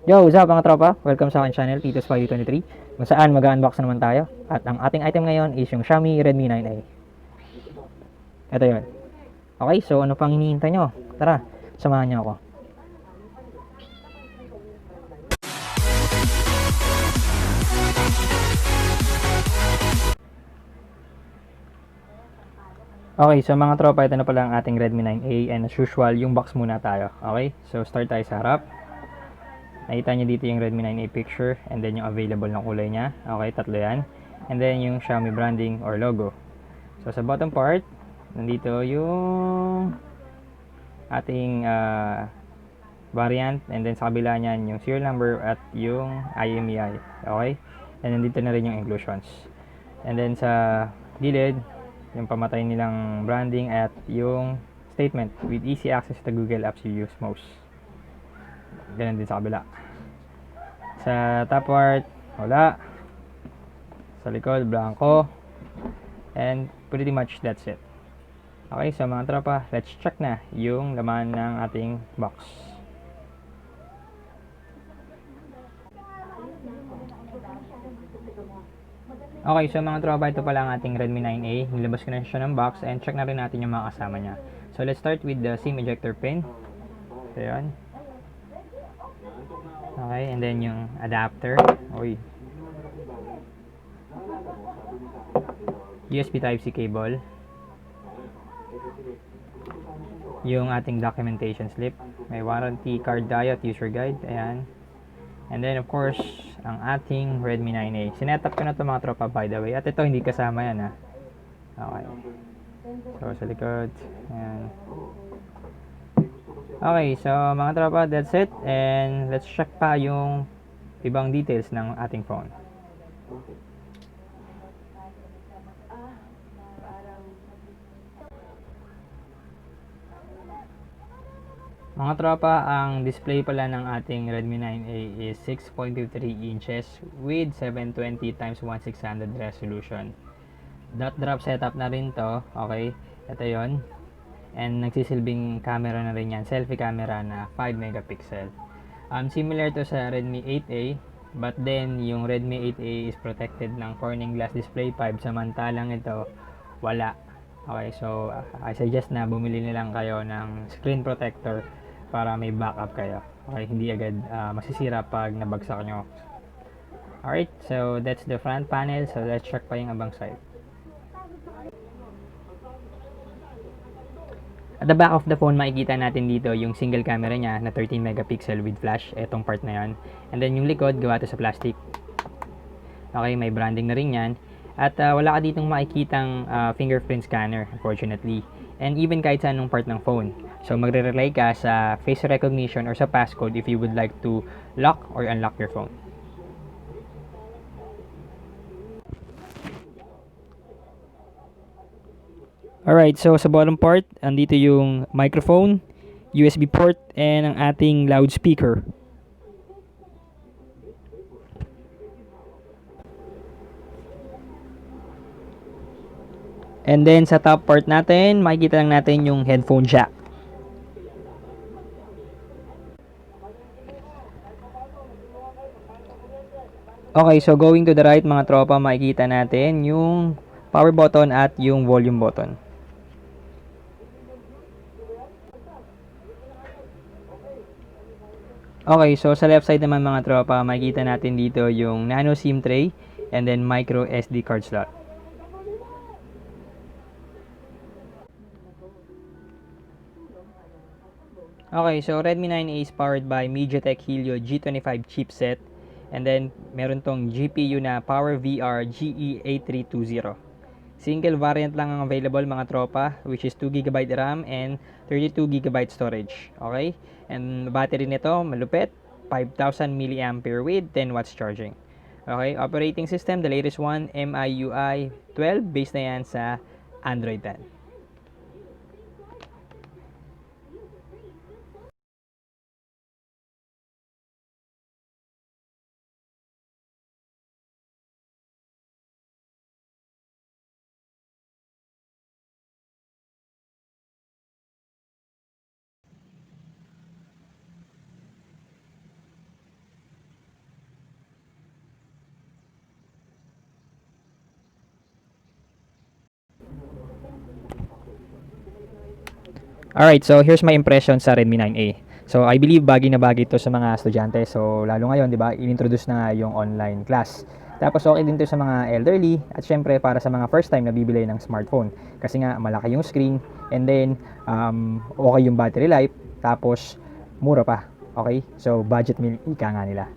Yo, what's up mga tropa? Welcome sa aking channel, Titos G23, kung saan mag-unbox naman tayo. At ang ating item ngayon is yung Xiaomi Redmi 9A. Ito yun. Okay, so ano pang hinihintay nyo? Tara, samahan nyo ako. Okay, so mga tropa, ito na pala ang ating Redmi 9A. And as usual, yung box muna tayo. Okay, so start tayo sa harap. Nakita nyo dito yung Redmi 9A picture, and then yung available na kulay niya. Okay, tatlo yan. And then yung Xiaomi branding or logo. So sa bottom part, nandito yung ating variant, and then sa kabila niyan yung serial number at yung IMEI. Okay, and nandito na rin yung inclusions, and then sa gilid yung pamatay nilang branding at yung statement with easy access to Google apps you use most. Ganun din sa kabila. Sa top part wala, sa likod blanco, and pretty much that's it. Okay, so mga tropa, let's check na yung laman ng ating box. Okay, so mga tropa, ito pala ang ating Redmi 9A. Nilabas ko na siya ng box and check na rin natin yung mga kasama niya. So let's start with the SIM ejector pin. Ito yun. Okay, and then yung adapter. Uy. USB Type-C cable. Yung ating documentation slip. May warranty card tayo at user guide. Ayan. And then of course, ang ating Redmi 9A. Sinetup ko na ito mga tropa, by the way. At ito hindi kasama yan ha. Okay. So sa likod. Ayan. Okay, so mga tropa, that's it. And let's check pa yung ibang details ng ating phone. Mga tropa, ang display pala ng ating Redmi 9A is 6.23 inches with 720x1600 resolution. Dot drop setup na rin to. Okay, ito yon. And nagsisilbing camera na rin yan, selfie camera na 5 megapixel. Similar to sa Redmi 8A, but then yung Redmi 8A is protected ng Corning Glass Display 5, samantalang ito wala. Okay, so I suggest na bumili na lang kayo ng screen protector para may backup kayo. Okay, hindi agad masisira pag nabagsak nyo. Alright, so that's the front panel. So let's check pa yung abang side. At the back of the phone, makikita natin dito yung single camera niya na 13 megapixel with flash. Etong part na yon. And then yung likod, gawa to sa plastic. Okay, may branding na rin yan. At wala ka ditong makikitang fingerprint scanner, unfortunately. And even kahit sa anong part ng phone. So magre-rely ka sa face recognition or sa passcode if you would like to lock or unlock your phone. Alright, so sa bottom part, andito yung microphone, USB port, and ang ating loudspeaker. And then sa top part natin, makikita lang natin yung headphone jack. Okay, so going to the right mga tropa, makikita natin yung power button at yung volume button. Okay, so sa left side naman mga tropa, makikita natin dito yung nano SIM tray and then micro SD card slot. Okay, so Redmi 9A is powered by MediaTek Helio G25 chipset, and then meron tong GPU na PowerVR GE8320. Single variant lang ang available mga tropa, which is 2GB RAM and 32GB storage. Okay? And battery nito malupit, 5,000 mAh with 10 watts charging. Okay, operating system, the latest one, MIUI 12, based na yan sa Android 10. Alright, so here's my impression sa Redmi 9A. So I believe bagay na bagay ito sa mga estudyante. So lalo ngayon, 'di ba, inintroduce na nga yung online class. Tapos okay din 'to sa mga elderly at syempre para sa mga first time na bibili ng smartphone. Kasi nga malaki yung screen and then okay yung battery life, tapos mura pa. Okay? So budget meal ika nga nila.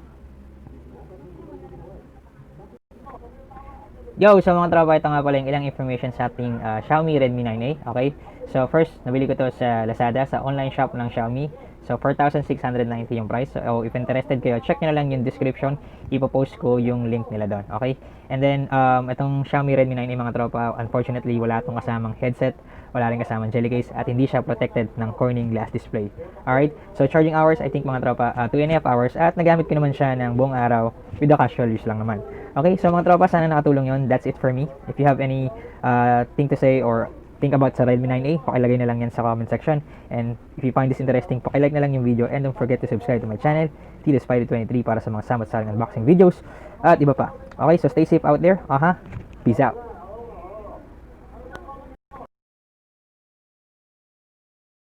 Yo, sa mga tropa, ito nga pala yung ilang information sa ating Xiaomi Redmi 9A. Okay? So, first, nabili ko to sa Lazada, sa online shop ng Xiaomi. So, 4,690 yung price. So, if interested kayo, check nyo na lang yung description. Ipopost ko yung link nila doon. Okay? And then, itong Xiaomi Redmi 9A mga tropa, unfortunately, wala itong kasamang headset. Wala rin kasamang jelly case at hindi siya protected ng Corning glass display. Alright? So, charging hours, I think mga tropa, 2.5 hours. At nagamit ko naman siya ng buong araw with the casual use lang naman. Okay, so mga tropa, sana nakatulong yon. That's it for me. If you have any thing to say or think about sa Redmi 9A, pakilagay na lang yan sa comment section. And if you find this interesting, pakilike na lang yung video. And don't forget to subscribe to my channel, Tito Spider23, para sa mga samot-saring unboxing videos at iba pa. Okay, so stay safe out there. Peace out.